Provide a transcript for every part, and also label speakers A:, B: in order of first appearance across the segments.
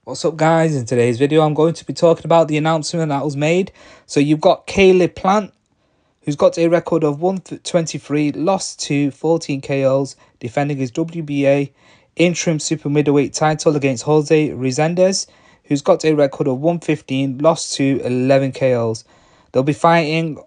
A: What's up, guys? In today's video I'm going to be talking about the announcement that was made. So you've got Caleb Plant, who's got a record of 123, lost to 14 KOs, defending his WBA interim super middleweight title against Jose Resendiz, who's got a record of 115, lost to 11 KOs. They'll be fighting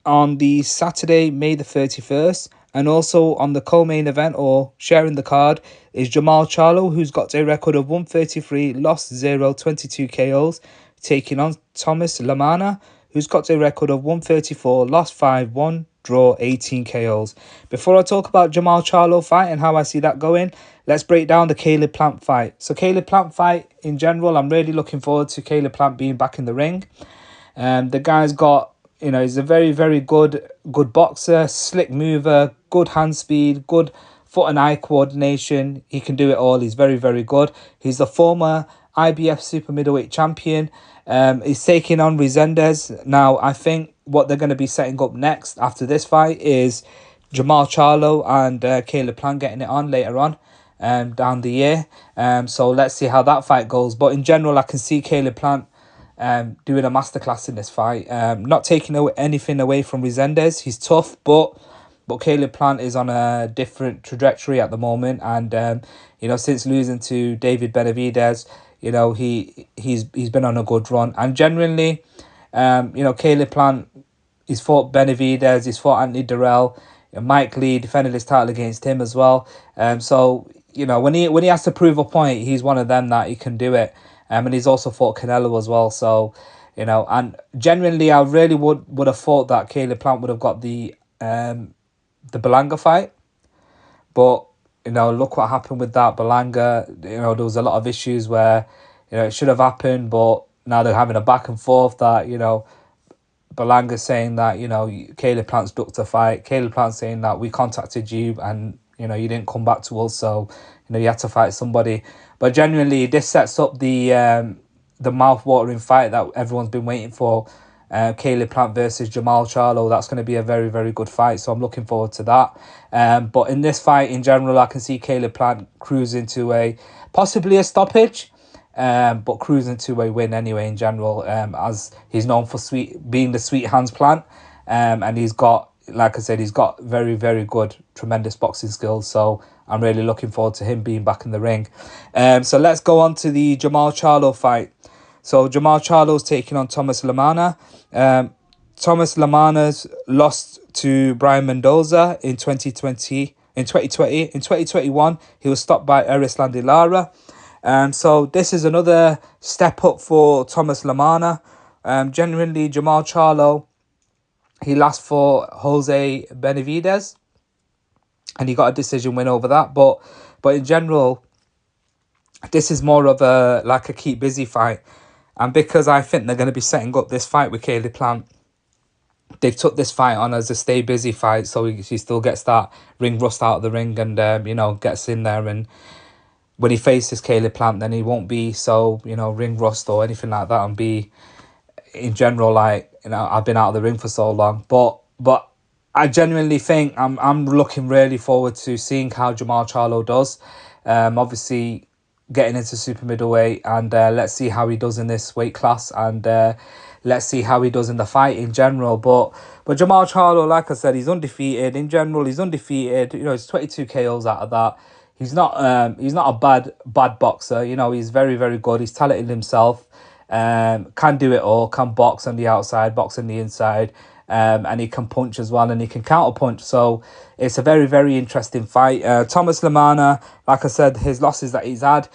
A: on the Saturday, May the 31st. And also on the co-main event, or sharing the card, is Jermall Charlo, who's got a record of 133, lost 0, 22 KOs, taking on Thomas Lamanna, who's got a record of 134, lost 5, 1 draw, 18 KOs. Before I talk about Jermall Charlo fight and how I see that going, let's break down the Caleb Plant fight. So Caleb Plant fight, in general, I'm really looking forward to Caleb Plant being back in the ring. The guy's got, he's a very, very good boxer, slick mover, good hand speed, good foot and eye coordination. He can do it all. He's very, very good. He's the former IBF super middleweight champion. He's taking on Resendiz. Now, I think what they're going to be setting up next after this fight is Jermall Charlo and Caleb Plant getting it on later on down the year. So let's see how that fight goes. But in general, I can see Caleb Plant doing a masterclass in this fight. Not taking anything away from Resendiz. He's tough, but Caleb Plant is on a different trajectory at the moment. And since losing to David Benavidez, he's been on a good run. And genuinely, Caleb Plant, he's fought Benavidez, he's fought Anthony Durrell, Mike Lee defended his title against him as well. So when he has to prove a point, he's one of them that he can do it. And he's also fought Canelo as well. So, and genuinely, I really would have thought that Caleb Plant would have got the Berlanga fight. But, look what happened with that. Berlanga, there was a lot of issues where, it should have happened. But now they're having a back and forth that, Berlanga's saying that, Caleb Plant's ducked a fight. Caleb Plant's saying that we contacted you and, you didn't come back to us. So, you had to fight somebody. But genuinely, this sets up the mouth-watering fight that everyone's been waiting for. Caleb Plant versus Jermall Charlo. That's going to be a very, very good fight. So I'm looking forward to that. But in this fight, in general, I can see Caleb Plant cruising to possibly a stoppage. But cruising to a win anyway, in general, as he's known for being the sweet hands Plant. And he's got, like I said, he's got very, very good, tremendous boxing skills. So I'm really looking forward to him being back in the ring. So let's go on to the Jermall Charlo fight. So Jermall Charlo's taking on Thomas Lamanna. Thomas Lamanna's lost to Brian Mendoza in 2020. In 2021, he was stopped by Erislandy Lara. So this is another step up for Thomas Lamanna. Genuinely, Jermall Charlo, he last fought Jose Benavidez, and he got a decision win over that. But in general, this is more of a keep busy fight. And because I think they're going to be setting up this fight with Caleb Plant, they've took this fight on as a stay busy fight, so he still gets that ring rust out of the ring and gets in there. And when he faces Caleb Plant, then he won't be so ring rust or anything like that, and be in general I've been out of the ring for so long. But I genuinely think I'm looking really forward to seeing how Jermall Charlo does. Obviously, getting into super middleweight, and let's see how he does in this weight class, and let's see how he does in the fight in general. But Jermall Charlo, like I said, he's undefeated. In general, he's undefeated. It's 22 KOs out of that. He's not a bad boxer. He's very, very good. He's talented himself. Can do it all. Can box on the outside, box on the inside. And he can punch as well, and he can counter punch. So it's a very, very interesting fight. Thomas Lamanna, like I said, his losses that he's had,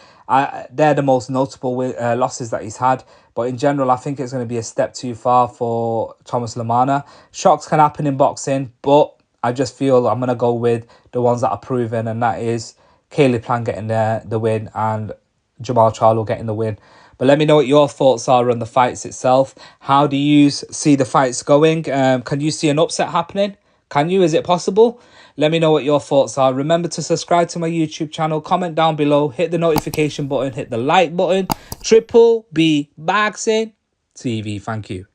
A: they're the most notable losses that he's had. But in general, I think it's going to be a step too far for Thomas Lamanna. Shocks can happen in boxing, but I just feel I'm going to go with the ones that are proven, and that is Caleb Plant getting the win and Jermall Charlo getting the win. But let me know what your thoughts are on the fights itself. How do you see the fights going? Can you see an upset happening? Can you? Is it possible? Let me know what your thoughts are. Remember to subscribe to my YouTube channel. Comment down below. Hit the notification button. Hit the like button. Triple B Boxing TV. Thank you.